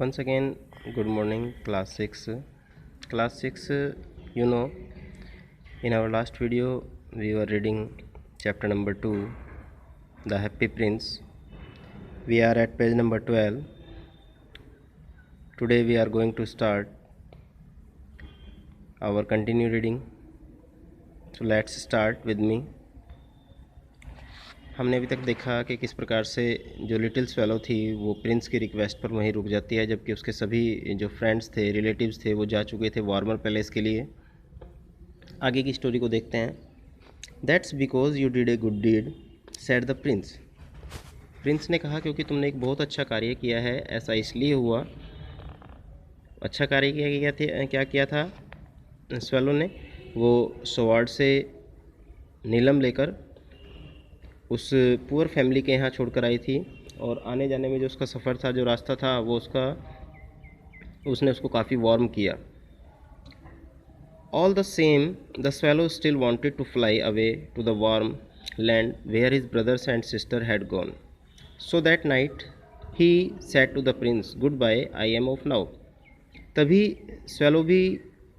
Once again, good morning, class 6. Class 6, you know, in our last video, we were reading chapter number 2, The Happy Prince. We are at page number 12. Today, we are going to start our continue reading. So, let's start with me. हमने अभी तक देखा कि किस प्रकार से जो little swallow थी वो प्रिंस की रिक्वेस्ट पर वहीं रुक जाती है, जबकि उसके सभी जो फ्रेंड्स थे, रिलेटिव्स थे, वो जा चुके थे वार्मर पैलेस के लिए। आगे की स्टोरी को देखते हैं। That's because you did a good deed, said the prince. Prince ने कहा क्योंकि तुमने एक बहुत अच्छा कार्य किया है, ऐसा इसलिए हुआ। अच्छा कार्य क्या किया था स्वेलो ने? वो स्वॉर्ड से नीलम लेकर उस पुअर फैमिली के यहाँ छोड़कर आई थी, और आने जाने में जो उसका सफ़र था, जो रास्ता था, वो उसने उसको काफ़ी वार्म किया। All the same the swallow still wanted to fly away to the warm land where his brothers and sister had gone. So that night he said to the prince, goodbye, I am off now. तभी swallow भी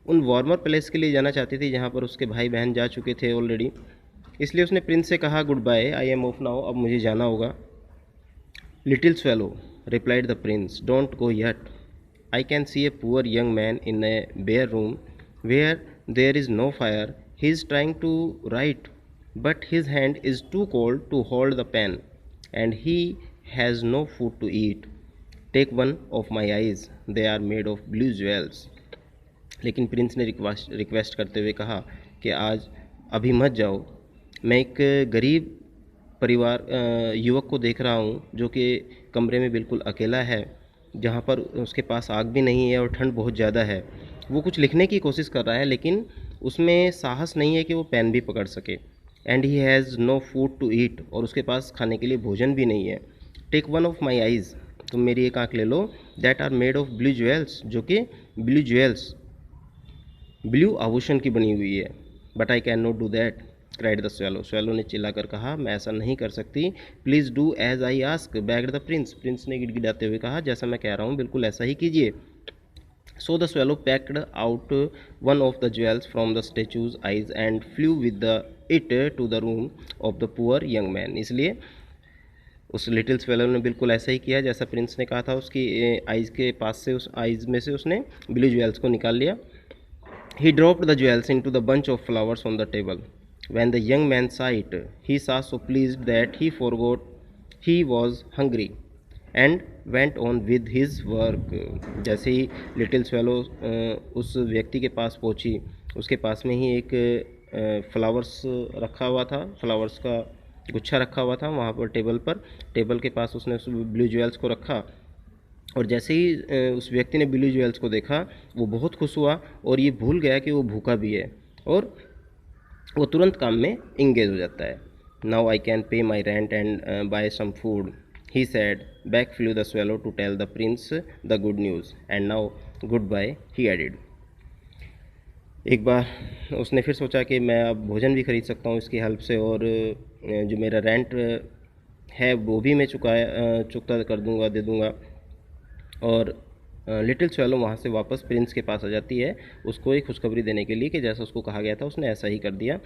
उन warmer place के लिए जाना चाहती थी जहाँ पर उसके भाई बहन जा चुके थे ऑलरेडी। इसलिए उसने प्रिंस से कहा, goodbye, I am off now, अब मुझे जाना होगा। Little swallow, replied the prince, don't go yet. I can see a poor young man in a bare room where there is no fire. He is trying to write, but his hand is too cold to hold the pen, and he has no food to eat. Take one of my eyes, they are made of blue jewels. लेकिन Prince ने request करते हुए कहा कि आज अभी मत जाओ। मैं एक गरीब परिवार युवक को देख रहा हूँ जो कि कमरे में बिल्कुल अकेला है, जहाँ पर उसके पास आग भी नहीं है और ठंड बहुत ज़्यादा है। वो कुछ लिखने की कोशिश कर रहा है, लेकिन उसमें साहस नहीं है कि वो पेन भी पकड़ सके। And he has no food to eat, और उसके पास खाने के लिए भोजन भी नहीं है। Take one of my eyes, तुम मेरी एक आँख ले लो, that are made of blue jewels, जो कि ब्लू ज्वेल्स, ब्लू आभूषण की बनी हुई है। But I can not do that, cried the swallow. Swallow ने चिल्लाकर कहा, मैं ऐसा नहीं कर सकती. Please do as I ask, begged the prince. Prince ने गिड़गिड़ाते हुए कहा, जैसा मैं कह रहा हूँ बिल्कुल ऐसा ही कीजिए. So the swallow packed out one of the jewels from the statue's eyes and flew with it to the room of the poor young man. इसलिए उस लिटिल स्वेलो ने बिल्कुल ऐसा ही किया जैसा प्रिंस ने कहा था. उसकी आइज़ के पास से, उस आइज़ में से उसने ब्लू ज्वेल्स को निकाल लिया. He dropped the jewels into the bunch of flowers on the table. When the young man saw it, he saw so pleased that he forgot he was hungry and went on with his work. जैसे ही little swallow उस व्यक्ति के पास पहुंची, उसके पास में ही एक flowers रखा हुआ था, फ्लावर्स का गुच्छा रखा हुआ था वहाँ पर टेबल के पास उसने उस ब्लू ज्वेल्स को रखा. और जैसे ही उस व्यक्ति ने ब्लू ज्वेल्स को देखा, वो बहुत खुश हुआ और ये भूल गया कि वो भूखा भी है, और वो तुरंत काम में इंगेज हो जाता है. Now I can pay my rent and buy some food, he said. Back flew the swallow to tell the prince the good news, and now goodbye, he added. एक बार उसने फिर सोचा कि मैं अब भोजन भी खरीद सकता हूँ इसकी हेल्प से, और जो मेरा रेंट है वो भी मैं चुकता कर दूँगा, दे दूँगा. और लिटिल स्वेलो वहाँ से वापस प्रिंस के पास आ जाती है, उसको एक खुशखबरी देने के लिए कि जैसा उसको कहा गया था उसने ऐसा ही कर दिया,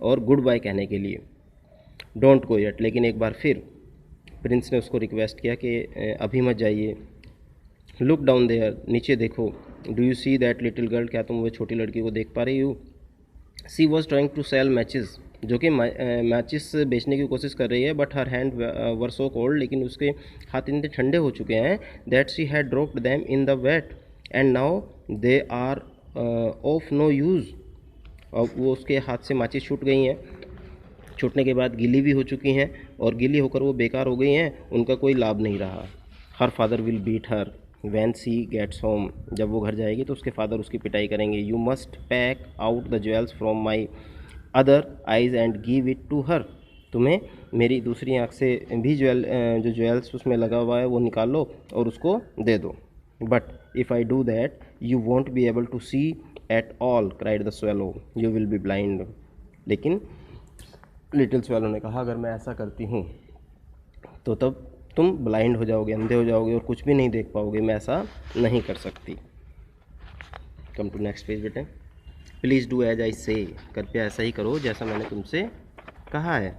और गुड बाय कहने के लिए. डोंट गो येट, लेकिन एक बार फिर प्रिंस ने उसको रिक्वेस्ट किया कि अभी मत जाइए. लुक डाउन देयर, नीचे देखो. Do you see that little girl, क्या तुम वो छोटी लड़की को देख पा रही हो? She was trying to sell matches, जो कि मैचिस बेचने की कोशिश कर रही है. But her hands were so cold, लेकिन उसके हाथ इतने ठंडे हो चुके हैं. That she had dropped them in the wet and now they are of no use. अब वो उसके हाथ से माचिस छूट गई हैं, छूटने के बाद गीली भी हो चुकी हैं, और गीली होकर वो बेकार हो गई हैं, उनका कोई लाभ नहीं रहा. Her father will beat her when she gets home, जब वो घर जाएगी तो उसके फादर उसकी पिटाई करेंगे. You must pack out the jewels from my other eyes and give it to her, तुम्हें मेरी दूसरी आँख से भी जो ज्वेल्स उसमें लगा हुआ है वो निकाल लो और उसको दे दो. But if I do that you won't be able to see at all, cried the swallow, you will be blind. लेकिन लिटिल स्वेलो ने कहा, अगर मैं ऐसा करती हूँ तो तब तुम ब्लाइंड हो जाओगे, अंधे हो जाओगे और कुछ भी नहीं देख पाओगे, मैं ऐसा नहीं कर सकती। कम टू नेक्स्ट पेज बेटे। प्लीज़ डू एज आई से, कृपया ऐसा ही करो जैसा मैंने तुमसे कहा है,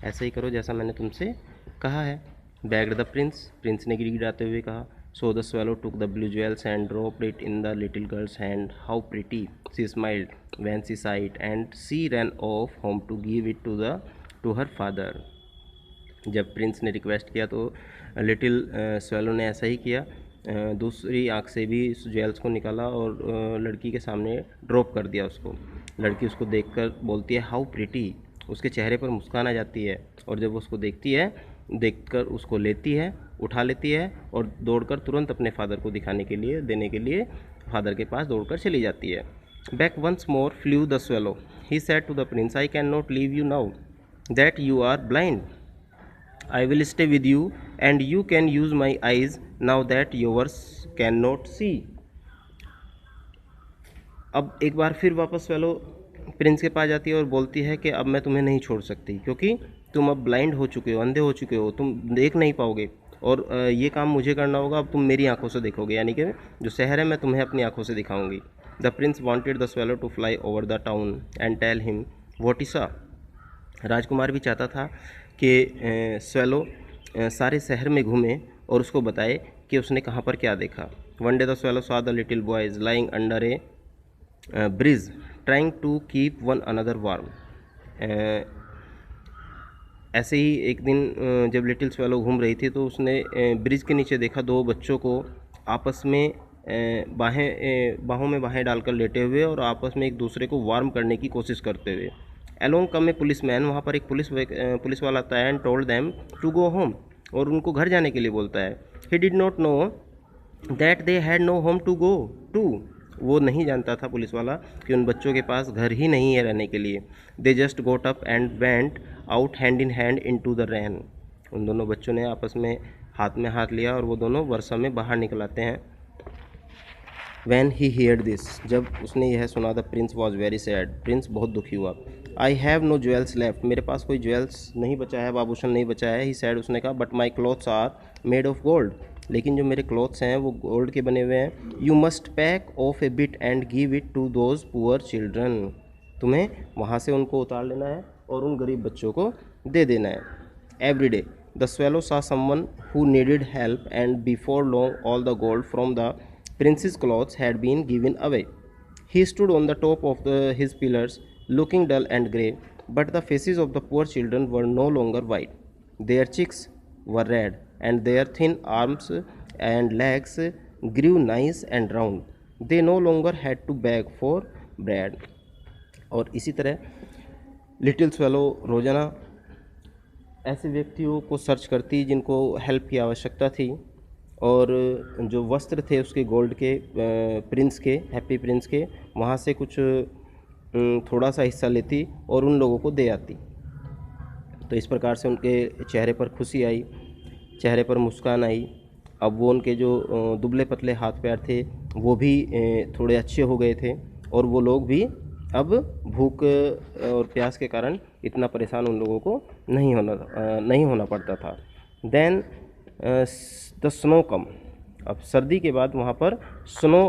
ऐसा ही करो जैसा मैंने तुमसे कहा है। बैग्ड द प्रिंस, प्रिंस ने गिड़गिड़ाते हुए कहा। So the swallow took the blue jewels and dropped it in the little girl's hand. How pretty she smiled when she saw it, and she ran off home to give it to her father। जब Prince ने request किया तो little swallow ने ऐसा ही किया, दूसरी आँख से भी उस ज्वेल्स को निकाला और लड़की के सामने ड्रॉप कर दिया उसको। लड़की उसको देखकर बोलती है हाउ प्रिटी, उसके चेहरे पर मुस्कान आ जाती है और जब वो उसको देखती है, देखकर उसको लेती है, उठा लेती है और दौड़कर तुरंत अपने फादर को देने के लिए फादर के पास दौड़कर चली जाती है। Back once more flew the swallow, he said to the prince, I can not leave you now that you are blind, I will stay with you and you can use my eyes now that yours cannot see। अब एक बार फिर वापस swallow Prince के पास जाती है और बोलती है कि अब मैं तुम्हें नहीं छोड़ सकती, क्योंकि तुम अब ब्लाइंड हो चुके हो, अंधे हो चुके हो, तुम देख नहीं पाओगे और ये काम मुझे करना होगा, अब तुम मेरी आंखों से देखोगे, यानी कि जो शहर है मैं तुम्हें अपनी आंखों से दिखाऊंगी। The prince wanted the swallow to fly over the town and tell him what he saw. राजकुमार भी चाहता था कि स्वेलो सारे शहर में घूमे और उसको बताए कि उसने कहाँ पर क्या देखा। One day the swallow saw the little boys lying under a bridge trying to keep one another warm. ऐसे ही एक दिन जब लिटिल स्वेलो घूम रही थी तो उसने ब्रिज के नीचे देखा दो बच्चों को आपस में बाहों में बाहें डालकर लेटे हुए और आपस में एक दूसरे को वार्म करने की कोशिश करते हुए। Along came a policeman, वहाँ पर एक पुलिस वाला आता है, and told them to go home, और उनको घर जाने के लिए बोलता है। He did not know that they had no home to go to, वो नहीं जानता था पुलिस वाला कि उन बच्चों के पास घर ही नहीं है रहने के लिए। They just got up and went out hand in hand into the rain, उन दोनों बच्चों ने आपस में हाथ लिया और वो दोनों वर्षा में बाहर निकल आते हैं। When he heard this, जब उसने यह सुना, the prince was very sad, prince बहुत दुखी हुआ। I have no jewels left, मेरे पास कोई ज्वेल्स नहीं बचा है, आभूषण नहीं बचा है। ही सैड, उसने कहा, but my clothes are made of gold, लेकिन जो मेरे क्लॉथ्स हैं वो गोल्ड के बने हुए हैं। You must pack off a bit and give it to those poor children, तुम्हें वहाँ से उनको उतार लेना है और उन गरीब बच्चों को दे देना है। Every day the swallow saw someone who needed help, and before long all the gold from the prince's clothes had been given away. He stood on the top of his pillars, looking dull and grey, but the faces of the poor children were no longer white. Their cheeks were red, and their thin arms and legs grew nice and round. They no longer had to beg for bread. और इसी तरह little swallow रोज़ाना ऐसे व्यक्तियों को search करती जिनको help की आवश्यकता थी, और जो वस्त्र थे उसके गोल्ड के, प्रिंस के, हैप्पी प्रिंस के, वहाँ से कुछ थोड़ा सा हिस्सा लेती और उन लोगों को दे आती। तो इस प्रकार से उनके चेहरे पर खुशी आई, चेहरे पर मुस्कान आई। अब वो उनके जो दुबले पतले हाथ पैर थे वो भी थोड़े अच्छे हो गए थे, और वो लोग भी अब भूख और प्यास के कारण इतना परेशान उन लोगों को नहीं होना पड़ता था। देन द स्नो कम, अब सर्दी के बाद वहाँ पर स्नो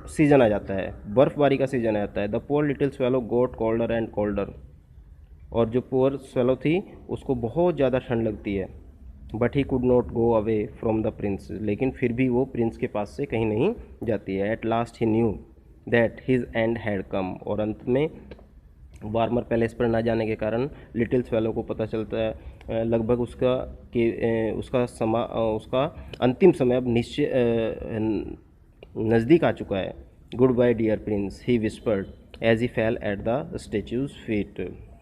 सीजन आ जाता है, बर्फ़बारी का सीजन आ जाता है। The poor little swallow got colder and colder, और जो पुअर स्वेलो थी उसको बहुत ज़्यादा ठंड लगती है। But he could not go away from the Prince, लेकिन फिर भी वो प्रिंस के पास से कहीं नहीं जाती है। At last he knew that his and had come, और अंत में वार्मर पैलेस पर ना जाने के कारण लिटिल स्वेलो को पता चलता है लगभग उसका अंतिम समय अब निश्चय नज़दीक आ चुका है। Goodbye dear prince, he whispered as he fell at the statue's feet,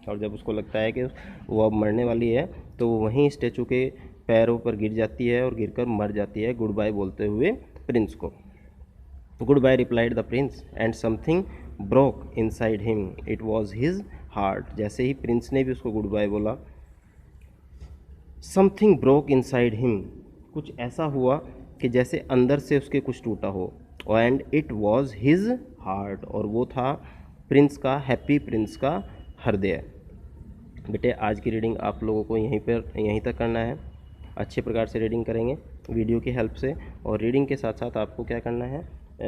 और जब उसको लगता है कि वो अब मरने वाली है तो वो वहीं स्टेचू के पैरों पर गिर जाती है और गिरकर मर जाती है, गुड बाय बोलते हुए प्रिंस को। Goodbye replied the prince and something broke inside him, it was his heart. जैसे ही प्रिंस ने भी उसको गुड बाय बोला, समथिंग ब्रोक इनसाइड हिम, कुछ ऐसा हुआ कि जैसे अंदर से उसके कुछ टूटा हो, and it was his heart, और वो था प्रिंस का, हैप्पी प्रिंस का हृदय। बेटे आज की रीडिंग आप लोगों को यहीं तक करना है। अच्छे प्रकार से रीडिंग करेंगे वीडियो की हेल्प से, और रीडिंग के साथ साथ आपको क्या करना है,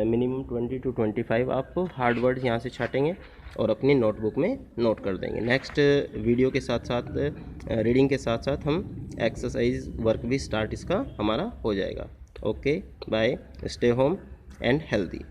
मिनिमम 20 to 25 आप हार्ड वर्ड्स यहाँ से छाटेंगे और अपनी नोटबुक में नोट कर देंगे। नेक्स्ट वीडियो के साथ साथ रीडिंग के साथ साथ हम एक्सरसाइज वर्क भी स्टार्ट इसका हमारा हो जाएगा। Okay bye, stay home and healthy.